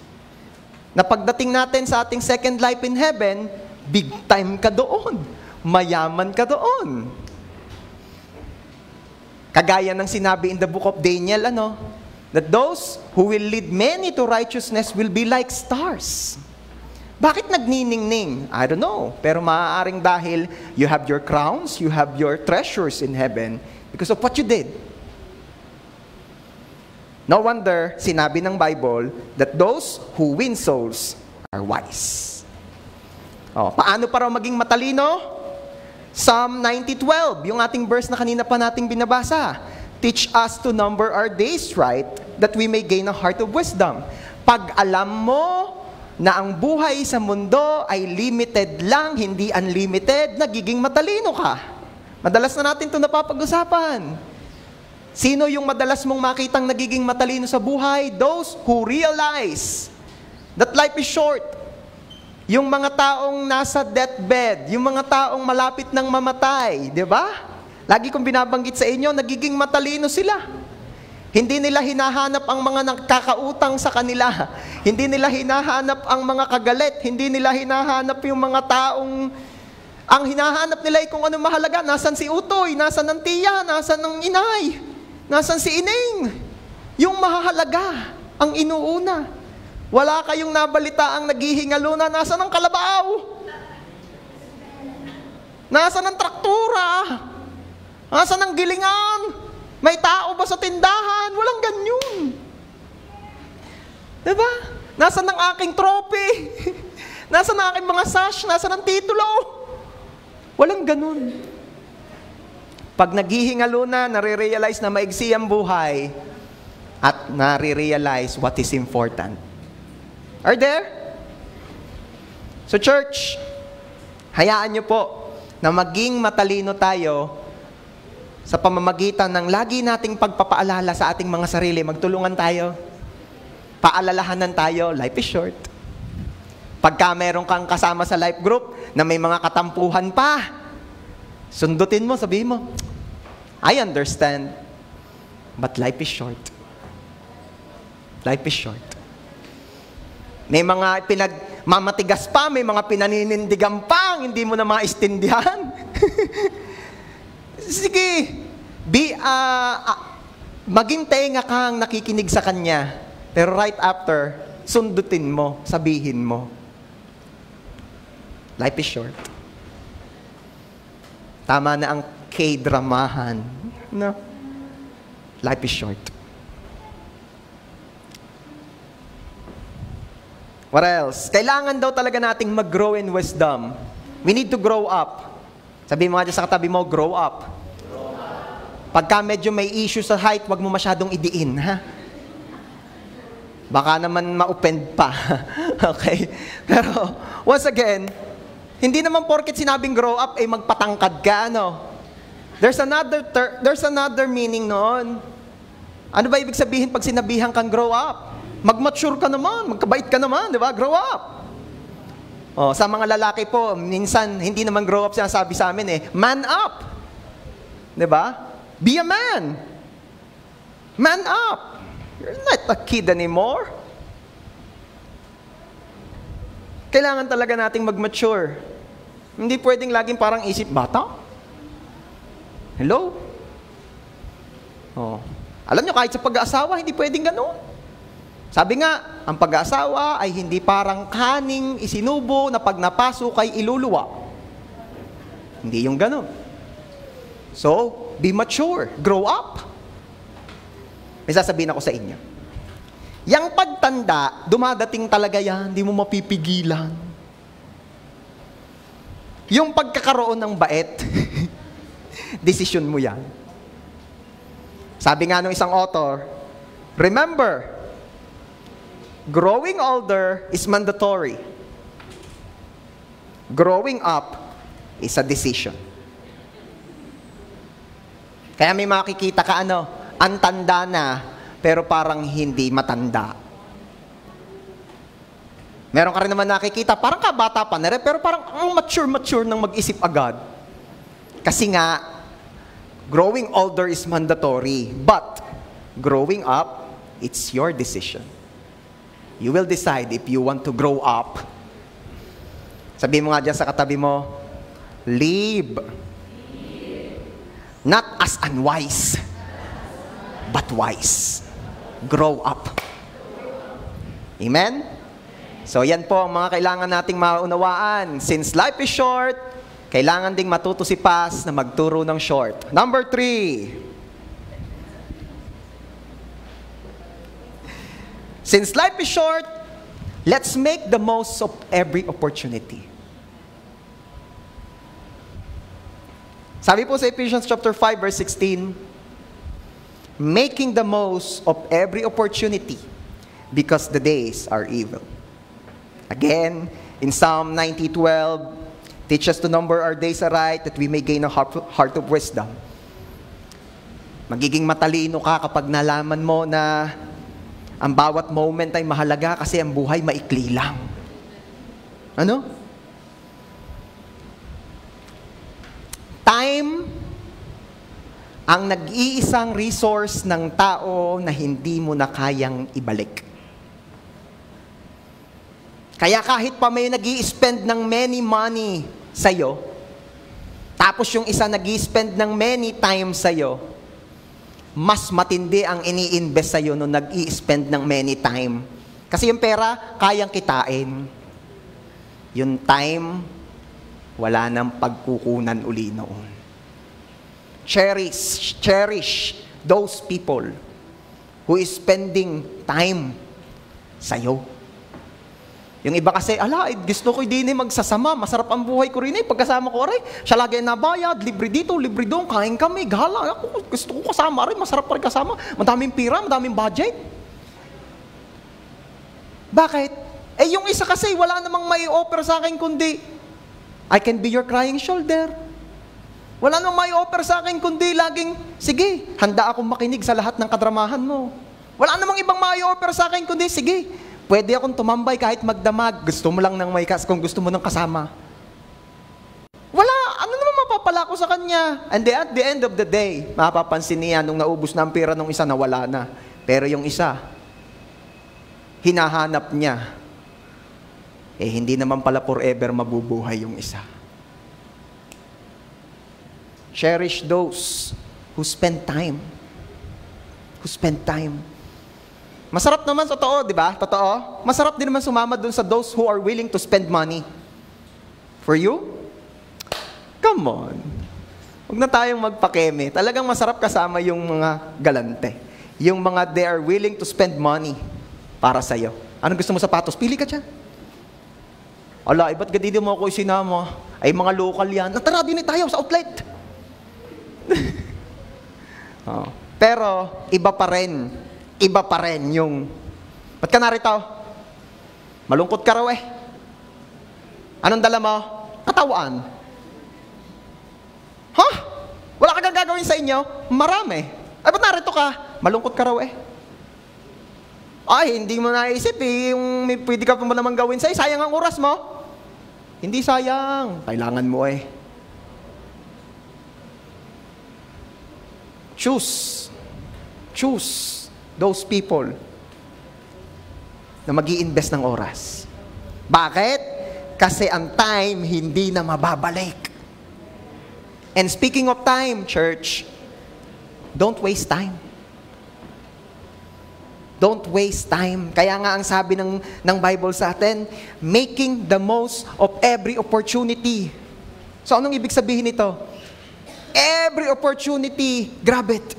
[SPEAKER 1] Na pagdating natin sa ating second life in heaven, big time ka doon. Mayaman ka doon. Kagaya ng sinabi in the book of Daniel, that those who will lead many to righteousness will be like stars. Bakit nagniningning? I don't know. Pero maaaring dahil you have your crowns, you have your treasures in heaven because of what you did. No wonder, sinabi ng Bible that those who win souls are wise. Paano para maging matalino? Psalm 90:12, yung ating verse na kanina pa nating binabasa. Teach us to number our days right, that we may gain a heart of wisdom. Pag alam mo na ang buhay sa mundo ay limited lang, hindi unlimited, nagiging matalino ka. Madalas na natin ito napapag-usapan. Sino yung madalas mong makitang nagiging matalino sa buhay? Those who realize that life is short. Yung mga taong nasa deathbed, yung mga taong malapit ng mamatay, di ba? Lagi kong binabanggit sa inyo, nagiging matalino sila. Hindi nila hinahanap ang mga nagkakautang sa kanila. Hindi nila hinahanap ang mga kagalit. Hindi nila hinahanap yung mga taong ang hinahanap nila ay kung ano mahalaga. Nasaan si Utoy? Nasaan ang tiya? Nasaan ang inay? Nasaan si Ining? Yung mahalaga ang inuuna. Wala kayong nabalitaang naghihingalo na nasa ng kalabaw? Nasa ng traktura? Nasa ng gilingan? May tao ba sa tindahan? Walang ganyan. Diba? Nasa ng aking trophy? Nasa ng aking mga sash? Nasa ng titulo? Walang ganun. Pag naghihingalo na, nare-realize na maigsi ang buhay at nare-realize what is important. Are there? So church, hayaan niyo po na maging matalino tayo sa pamamagitan ng lagi nating pagpapaalala sa ating mga sarili. Magtulungan tayo. Paalalahanan tayo. Life is short. Pagka meron kang kasama sa life group na may mga katampuhan pa, sundutin mo, sabihin mo, I understand, but life is short. Life is short. May mga pinagmamatigas pa, may mga pinaninindigan pa, hindi mo na maistindihan. Sige, maging tenga kang nakikinig sa kanya, pero right after, sundutin mo, sabihin mo. Life is short. Tama na ang K-dramahan. No? Life is short. What else? Kailangan daw talaga nating mag-grow in wisdom. We need to grow up. Sabi mo nga dyan sa katabi mo, grow up. Pagka medyo may issue sa height, wag mo masyadong idiin, ha? Baka naman ma-offend pa. Okay? Pero, once again, hindi naman porket sinabing grow up, eh magpatangkad ka, ano? There's another meaning noon. Ano ba ibig sabihin pag sinabihan kang grow up? Mag-mature ka naman, magkabait ka naman, di ba? Grow up. Oh, sa mga lalaki po, minsan hindi naman grow up sinasabi sa amin eh. Man up. Di ba? Be a man. Man up. You're not a kid anymore. Kailangan talaga nating mag-mature. Hindi pwedeng laging parang isip bata. Hello? Oh. Alam nyo, kahit sa pag-aasawa, hindi pwedeng gano'n. Sabi nga, ang pag-aasawa ay hindi parang kaning isinubo na pag napasok ay iluluwa. Hindi yung gano'n. So, be mature. Grow up. May sasabihin ako sa inyo. Yang pagtanda, dumadating talaga yan. Hindi mo mapipigilan. Yung pagkakaroon ng bait, desisyon mo yan. Sabi nga ng isang author, remember, growing older is mandatory. Growing up is a decision. Kaya may makikita ka ang tanda na, pero parang hindi matanda. Meron ka rin naman nakikita, parang kabata pa na rin, pero parang ang mature ng mag-isip agad. Kasi nga, growing older is mandatory, but growing up, it's your decision. You will decide if you want to grow up. Sabi mo nga dyan sa katabi mo, live. Not as unwise, but wise. Grow up. Amen? So yan po ang mga kailangan nating maunawaan. Since life is short, kailangan ding matuto si Paz na magturo ng short. Number 3. Since life is short, let's make the most of every opportunity. Sabi po sa Ephesians chapter 5 verse 16, making the most of every opportunity because the days are evil. Again, in Psalm 90:12, teach us to number our days aright that we may gain a heart of wisdom. Magiging matalino ka kapag nalaman mo na ang bawat moment ay mahalaga kasi ang buhay maikli lang. Ano? Time ang nag-iisang resource ng tao na hindi mo na kayang ibalik. Kaya kahit pa may nag-i-spend ng many money sa'yo, tapos yung isa nag-i-spend ng many time sa'yo, mas matindi ang ini-invest sa'yo nung nag-i-spend ng many time Kasi yung pera, kayang kitain. Yung time, wala nang pagkukunan uli noon. Cherish those people who is spending time sa'yo. Yung iba kasi, gusto ko din magsasama, masarap ang buhay ko rin pagkasama ko rin, siya lagi nabayad, libre dito, libre doon, kain kami, gala, ako, gusto ko kasama rin, masarap pa rin kasama, madaming pira, madaming budget. Bakit? Yung isa kasi, wala namang may offer sa akin kundi, I can be your crying shoulder. Wala namang may offer sa akin kundi laging, sige, handa akong makinig sa lahat ng kadramahan mo. Wala namang ibang may offer sa akin kundi, sige, pwede akong tumambay kahit magdamag. Gusto mo lang ng may kung gusto mo ng kasama. Wala, ano naman mapapala ko sa kanya? And at the end of the day, mapapansin niya nung naubos na ang pera nung isa, nawala na. Pero yung isa, hinahanap niya. Hindi naman pala forever mabubuhay yung isa. Cherish those who spend time. Who spend time. Masarap naman, totoo, di ba? Totoo. Masarap din naman sumama dun sa those who are willing to spend money. For you? Come on. Huwag na tayong magpakeme. Talagang masarap kasama yung mga galante. Yung mga they are willing to spend money para sa'yo. Anong gusto mo sapatos? Pili ka dyan. Ba't gadi mo ako isinama? Ay, mga local yan. Tara, din tayo sa outlet. Pero, iba pa rin yung, ba't ka narito? Malungkot ka raw Anong dala mo? Katawan. Wala ka gagawin sa inyo? Marami. Ba't narito ka? Malungkot ka raw hindi mo naisip yung may pwede ka pa naman gawin sa'yo. Sayang ang oras mo. Hindi sayang. Kailangan mo Choose those people na mag-i-invest ng oras. Bakit? Kasi ang time hindi na mababalik. And speaking of time, church, don't waste time. Don't waste time. Kaya nga ang sabi ng Bible sa atin, making the most of every opportunity. So anong ibig sabihin nito? Every opportunity, grab it.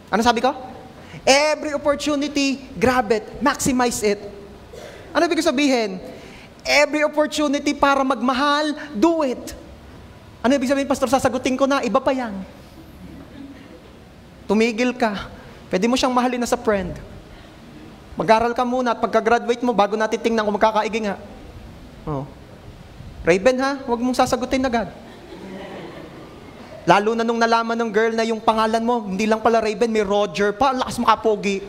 [SPEAKER 1] Ano sabi ko? Every opportunity, grab it. Maximize it. Ano ibig sabihin? Every opportunity para magmahal, do it. Ano ibig sabihin, Pastor? Sasagutin ko na, iba pa yan. Tumigil ka. Pwede mo siyang mahalin na sa friend. Mag-aral ka muna at pagka-graduate mo, bago natin tingnan kung magkakaiging nga. Raven huwag mong sasagutin agad. Lalo na nung nalaman ng girl na yung pangalan mo, hindi lang pala Raven, may Roger pa. Lakas makapogi.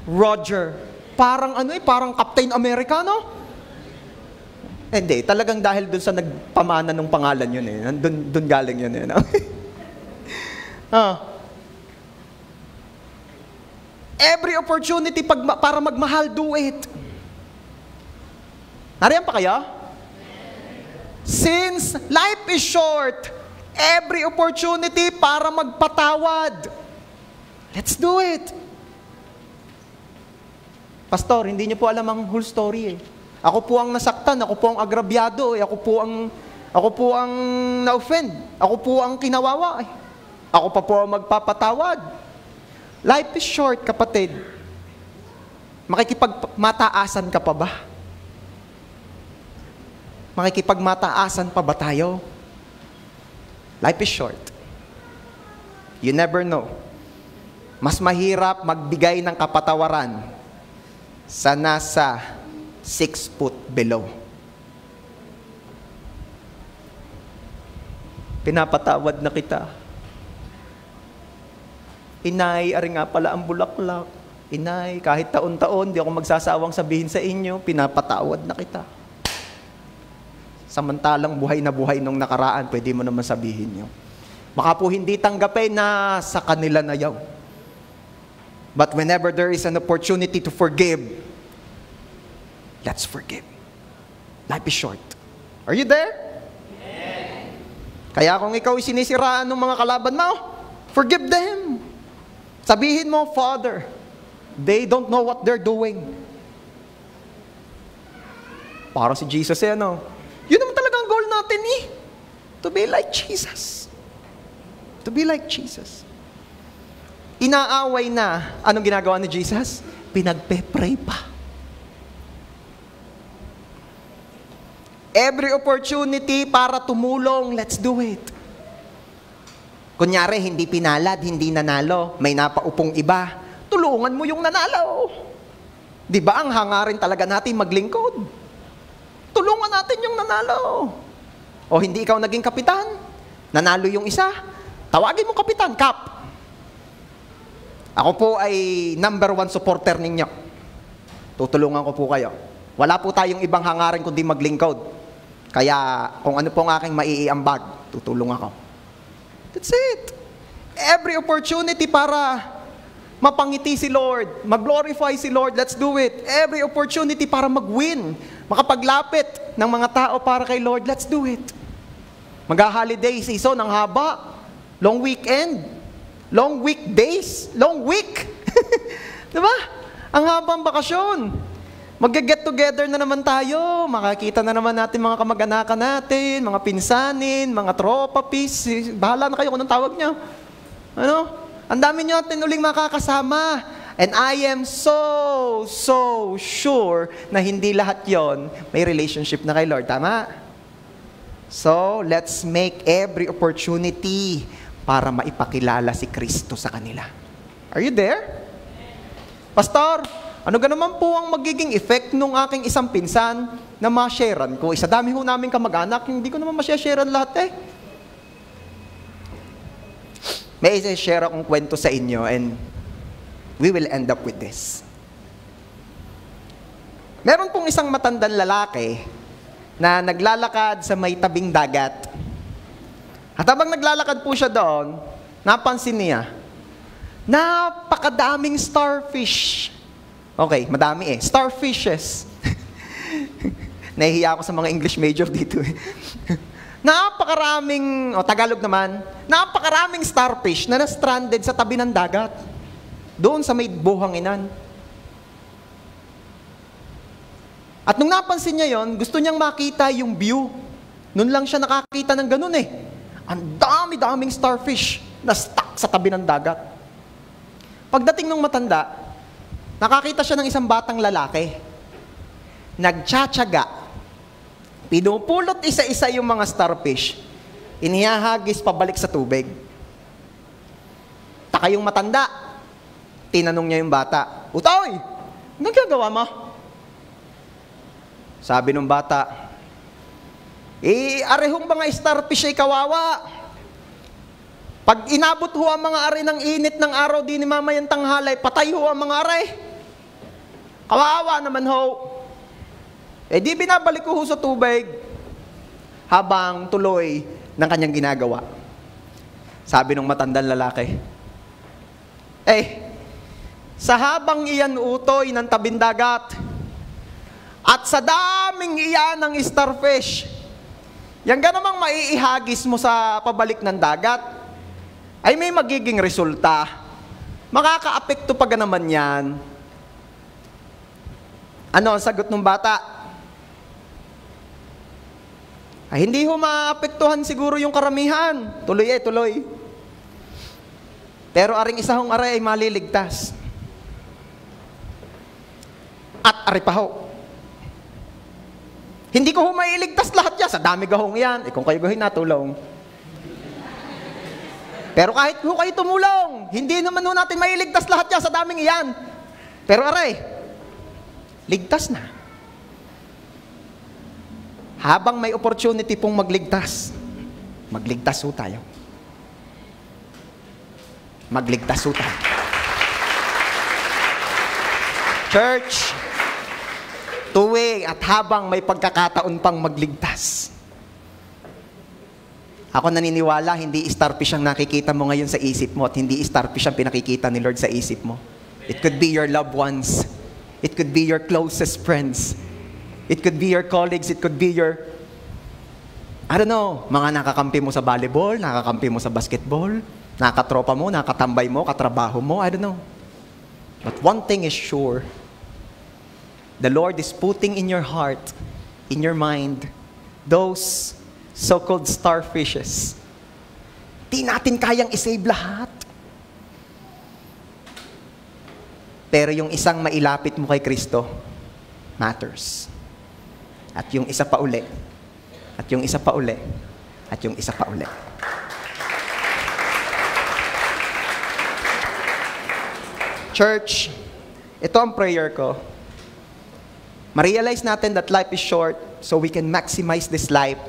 [SPEAKER 1] Roger. Parang parang Captain America, no? Hindi, talagang dahil dun sa nagpamana ng pangalan yun Dun galing yun Every opportunity para magmahal, do it. Nariyan pa kayo? Since life is short, every opportunity para magpatawad. Let's do it. Pastor, hindi niyo po alam ang whole story Ako po ang nasaktan, ako po ang agrabyado, ako po ang na-offend, ako po ang kinawawa Ako pa po ang magpapatawad. Life is short, kapatid. Makikipagmataasan ka pa ba? Makikipagmataasan pa ba tayo? Life is short. You never know. Mas mahirap magbigay ng kapatawaran sa nasa 6 foot below. Pinapatawad na kita. Inay, ari nga pala ang bulaklak. Inay, kahit taon-taon, di ako magsasawang sabihin sa inyo, pinapatawad na kita. Samantalang buhay na buhay nung nakaraan, pwede mo naman sabihin yun. Baka po hindi tanggapin na sa kanila na yaw. But whenever there is an opportunity to forgive, let's forgive. Life is short. Are you there? Yeah. Kaya kung ikaw sinisiraan ng mga kalaban mo, forgive them. Sabihin mo, Father, They don't know what they're doing. Para si Jesus yun naman talaga ang goal natin To be like Jesus. To be like Jesus. Inaaway na. Anong ginagawa ni Jesus? Pinagpe-pray pa. Every opportunity para tumulong, let's do it. Kunyari, hindi pinalad, hindi nanalo, may napaupong iba, tulungan mo yung nanalo. Di ba ang hangarin talaga natin maglingkod? Tulungan natin yung nanalo. O hindi ikaw naging kapitan, nanalo yung isa, tawagin mo kapitan, Kap. Ako po ay number 1 supporter ninyo. Tutulungan ko po kayo. Wala po tayong ibang hangarin kundi maglingkod. Kaya kung ano po ang aking maiiambag, tutulong ako. That's it. Every opportunity para mapangiti si Lord, mag-glorify si Lord, let's do it. Every opportunity para mag-win, makapaglapit ng mga tao para kay Lord, let's do it. Mag-holiday season, ang haba, long weekend, long weekdays, long week. Diba? Ang habang bakasyon. Mag-get together na naman tayo, makakita na naman natin mga kamag-anakan natin, mga pinsanin, mga tropa, bahala na kayo kung anong tawag niyo. Ang dami niyo natin uling makakasama. And I am so sure na hindi lahat yon may relationship na kay Lord. Tama? So, let's make every opportunity para maipakilala si Kristo sa kanila. Are you there? Pastor, ano ganaman po ang magiging effect nung aking isang pinsan na ma-sharean ko? Isa dami ho namin kamag-anak, hindi ko naman ma-sharean lahat May isa-share akong kwento sa inyo and we will end up with this. Meron pong isang matandang lalaki na naglalakad sa may tabing dagat. At habang naglalakad po siya doon, napansin niya, napakadaming starfish. Okay, madami starfishes. Nahihiya ako sa mga English major dito Napakaraming, Tagalog naman, napakaraming starfish na na-stranded sa tabi ng dagat. Doon sa may buhanginan. At nung napansin niya yon, gusto niyang makita yung view. Noon lang siya nakakita ng ganun Ang dami-daming starfish na stuck sa tabi ng dagat. Pagdating ng matanda, nakakita siya ng isang batang lalaki. Nagtsatsaga. Pinupulot isa-isa yung mga starfish. Inihahagis pabalik sa tubig. Taka yung matanda. Tinanong niya yung bata, "Utoy, anong gagawa mo?" Sabi ng bata, arehong mga starfish ay kawawa. Pag inabot ho ang mga ari ng init ng araw, di ni mamayang tanghalay, patay ho ang mga ari. Kawawa naman ho. Di binabalik ko ho sa tubig habang tuloy ng kanyang ginagawa. Sabi ng matandang lalaki, sa habang iyan utoy ng tabing dagat, at sa daming iyan ng starfish, yan ganamang maiihagis mo sa pabalik ng dagat, ay may magiging resulta. Makaka-apekto pa ganaman yan. Ano ang sagot ng bata? Ay, hindi ho maapektuhan siguro yung karamihan. Tuloy. Pero aring isa hong aray ay maliligtas. At ari pa ho. Hindi ko ho mailigtas lahat yan. Sa dami gahong yan. Kung kayo gahin natulong. Pero kahit ho kayo tumulong, hindi naman ho natin mailigtas lahat yan sa daming iyan. Pero aray, ligtas na. Habang may opportunity pong magligtas ho tayo. Magligtas ho tayo. Church, tuwing at habang may pagkakataon pang magligtas. Ako naniniwala, hindi starfish ang nakikita mo ngayon sa isip mo at hindi starfish ang pinakikita ni Lord sa isip mo. It could be your loved ones. It could be your closest friends. It could be your colleagues. It could be your, mga nakakampi mo sa volleyball, nakakampi mo sa basketball, nakatropa mo, nakatambay mo, katrabaho mo, But one thing is sure, the Lord is putting in your heart, in your mind, those so-called starfishes. Di natin kayang isave lahat. Pero yung isang mailapit mo kay Kristo, matters. At yung isa pa uli. At yung isa pa uli. At yung isa pa uli. Church, ito ang prayer ko. Ma-realize natin that life is short so we can maximize this life.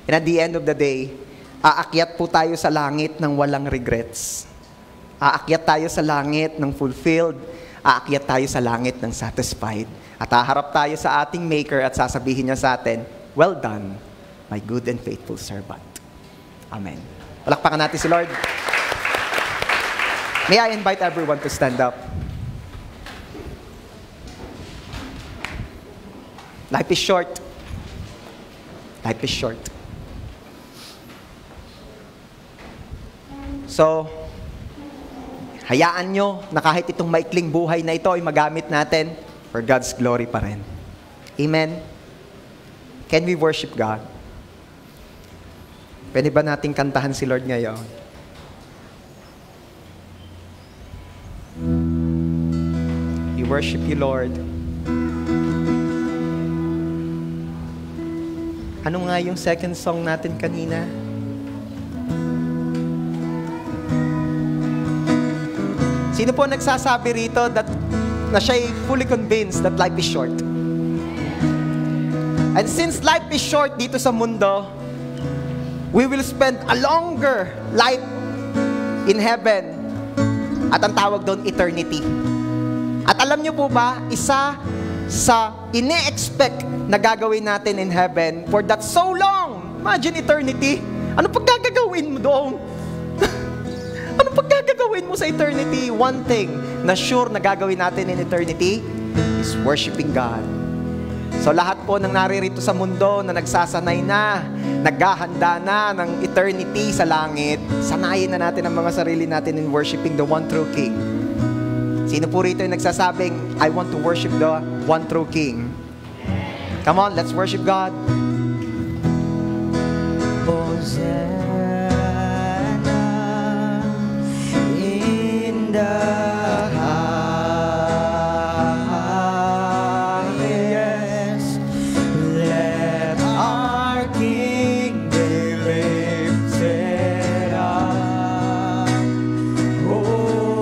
[SPEAKER 1] And at the end of the day, aakyat po tayo sa langit ng walang regrets. Aakyat tayo sa langit ng fulfilled. Aakyat tayo sa langit ng satisfied. At haharap tayo sa ating Maker at sasabihin niya sa atin, well done, my good and faithful servant. Amen. Palakpakan natin si Lord. May I invite everyone to stand up? Life is short. Life is short. So, hayaan nyo na kahit itong maikling buhay na ito ay magamit natin for God's glory pa rin. Amen? Can we worship God? Pwede ba nating kantahan si Lord ngayon? We worship you, Lord. Ano nga yung second song natin kanina? Sino po nagsasabi rito na siya'y fully convinced that life is short? And since life is short dito sa mundo, we will spend a longer life in heaven. At ang tawag doon, eternity. At alam niyo po ba, isa sa ine-expect na gagawin natin in heaven for that so long. Imagine eternity. Ano pag gagawin mo doon? Ano pag gagawin mo sa eternity? One thing na sure na gagawin natin in eternity is worshiping God. So lahat po ng naririto sa mundo na nagsasanay na, naghahanda na ng eternity sa langit, sanayin na natin ang mga sarili natin in worshiping the one true King. Sino po rito yung nagsasabing, I want to worship the one true King? Come on, let's worship God. Hosanna in the highest. Let our King be lifted up. Hosanna.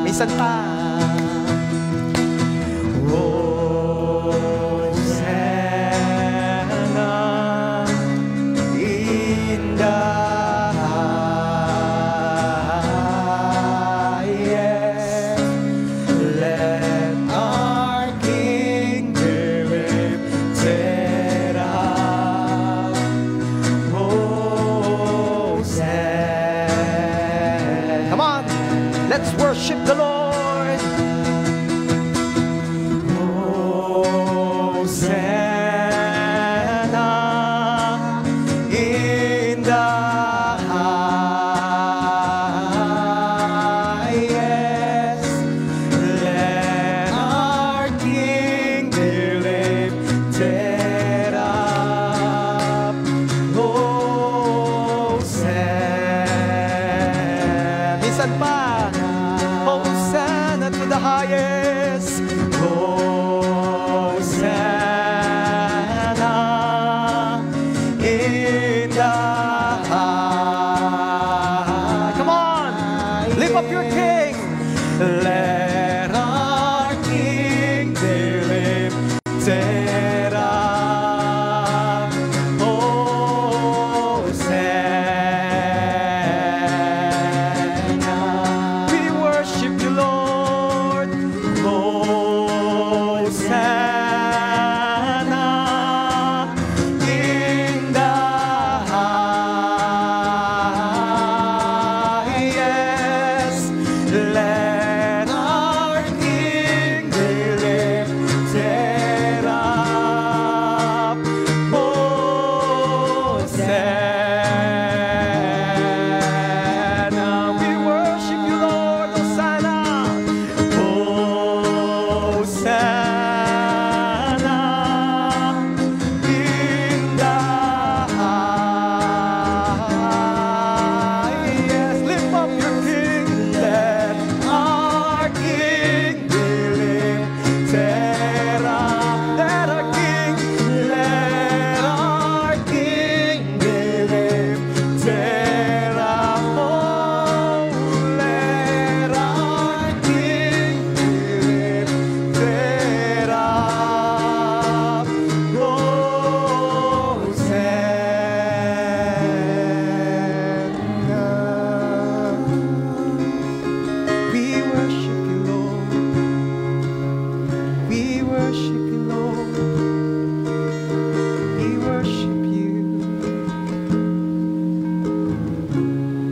[SPEAKER 1] Minsan pa. Hosanna.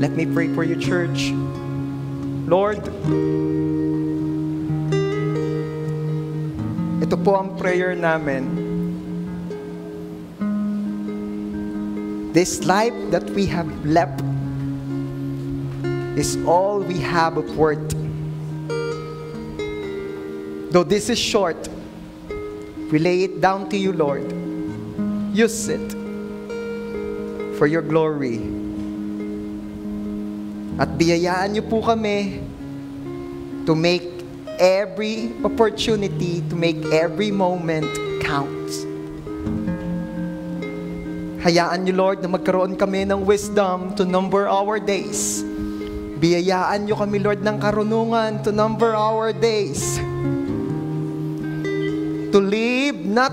[SPEAKER 1] Let me pray for you, church. Lord, ito po ang prayer namin. This life that we have left is all we have of worth. Though this is short, we lay it down to you, Lord. Use it for your glory. At biyayaan niyo po kami to make every opportunity, to make every moment count. Hayaan niyo, Lord, na magkaroon kami ng wisdom to number our days. Biyayaan niyo kami, Lord, ng karunungan to number our days. To live not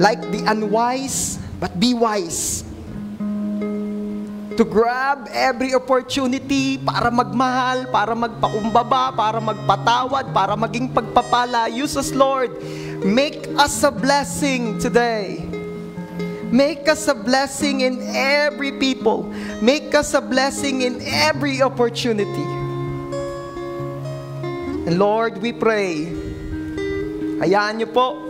[SPEAKER 1] like the unwise, but be wise. To grab every opportunity para magmahal, para magpakumbaba, para magpatawad, para maging pagpapala. Use us, Lord. Make us a blessing today. Make us a blessing in every people. Make us a blessing in every opportunity. And Lord, we pray, hayaan niyo po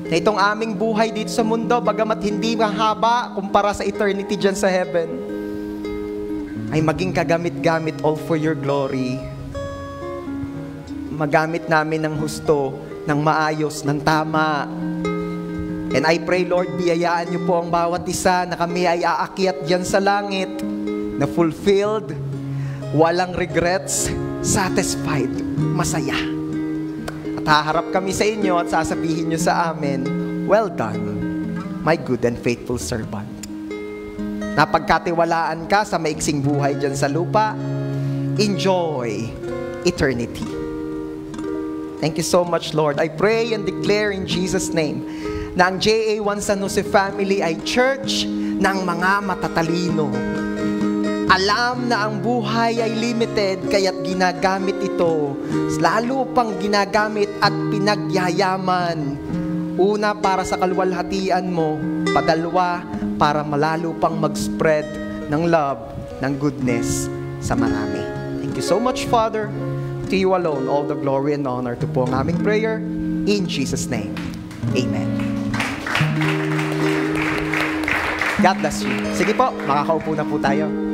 [SPEAKER 1] na itong aming buhay dito sa mundo, bagamat hindi mahaba kumpara sa eternity dyan sa heaven, ay maging kagamit-gamit all for your glory. Magamit namin ng husto, ng maayos, ng tama. And I pray, Lord, biyayaan niyo po ang bawat isa na kami ay aakyat dyan sa langit na fulfilled, walang regrets, satisfied, masaya. At haharap kami sa inyo at sasabihin niyo sa amin, well done, my good and faithful servant. Napagkatiwalaan ka sa maiksing buhay dyan sa lupa, enjoy eternity. Thank you so much, Lord. I pray and declare in Jesus' name na ang JA1 San Jose family ay church ng mga matatalino. Alam na ang buhay ay limited, kaya't ginagamit ito. Lalo pang ginagamit at pinagyayaman. Una, para sa kaluwalhatian mo. Padalwa, para malalo pang mag-spread ng love, ng goodness sa marami. Thank you so much, Father. To you alone, all the glory and honor. To po ang aming prayer. In Jesus' name, amen. God bless you. Sige po, makakaupo na po tayo.